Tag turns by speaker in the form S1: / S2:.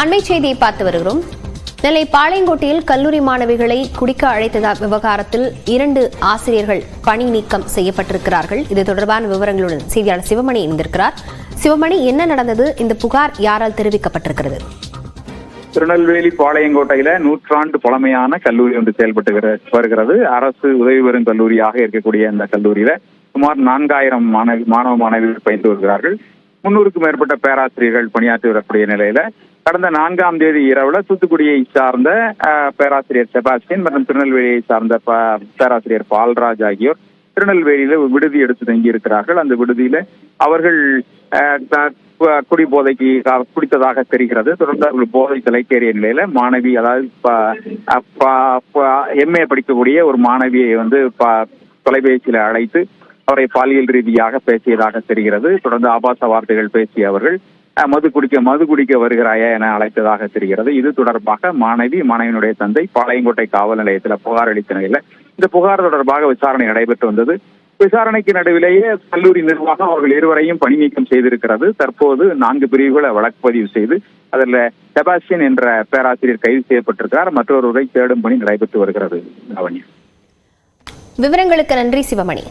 S1: அண்மை செய்தியை பார்த்து வருகிறோம். நெல்லை பாளையங்கோட்டையில் கல்லூரி மாணவிகளை குடிக்க அழைத்த விவகாரத்தில் 2 ஆசிரியர்கள் பணி நீக்கம் செய்யப்பட்டிருக்கிறார்கள். இது தொடர்பான விவரங்களுடன் செய்தியாளர் சிவமணி இணைந்திருக்கிறார். சிவமணி, என்ன நடந்தது? இந்த புகார் யாரால் தெரிவிக்கப்பட்டிருக்கிறது?
S2: திருநெல்வேலி பாளையங்கோட்டையில நூற்றாண்டு பழமையான கல்லூரி ஒன்று செயல்பட்டு வருகிறது. அரசு உதவி பெறும் கல்லூரியாக இருக்கக்கூடிய இந்த கல்லூரியில சுமார் 4000 மாணவ மாணவிகள் பயின்று வருகிறார்கள். 300க்கும் மேற்பட்ட பேராசிரியர்கள் பணியாற்றி வரக்கூடிய நிலையில கடந்த 4ஆம் தேதி இரவுல தூத்துக்குடியை சார்ந்த பேராசிரியர் செபாஸ்டியன் மற்றும் திருநெல்வேலியை சார்ந்த பேராசிரியர் பால்ராஜ் ஆகியோர் திருநெல்வேலியில விடுதி எடுத்து தங்கி இருக்கிறார்கள். அந்த விடுதியில அவர்கள் குடி போதைக்கு குடித்ததாக தெரிகிறது. தொடர்ந்து அவர்கள் போதை தலைக்கேறிய நிலையில மாணவி, அதாவது MA படிக்கக்கூடிய ஒரு மாணவியை தொலைபேசியில அழைத்து அவரை பாலியல் ரீதியாக பேசியதாக தெரிகிறது. தொடர்ந்து ஆபாச வார்த்தைகள் பேசிய அவர்கள் மது குடிக்க வருகிறாயா என அழைத்ததாக தெரிகிறது. இது தொடர்பாக மாணவியினுடைய தந்தை பாளையங்கோட்டை காவல் நிலையத்தில் புகார் அளித்த நிலையில இந்த புகார் தொடர்பாக விசாரணை நடைபெற்று வந்தது. விசாரணைக்கு நடுவிலேயே கல்லூரி நிர்வாகம் அவர்கள் இருவரையும் பணி நீக்கம் செய்திருக்கிறது. தற்போது 4 பிரிவுகளை வழக்கு பதிவு செய்து அதில் செபாஸ்டியன் என்ற பேராசிரியர் கைது செய்யப்பட்டிருக்கிறார். மற்றொருவரை தேடும் பணி நடைபெற்று வருகிறது.
S1: விவரங்களுக்கு நன்றி சிவமணி.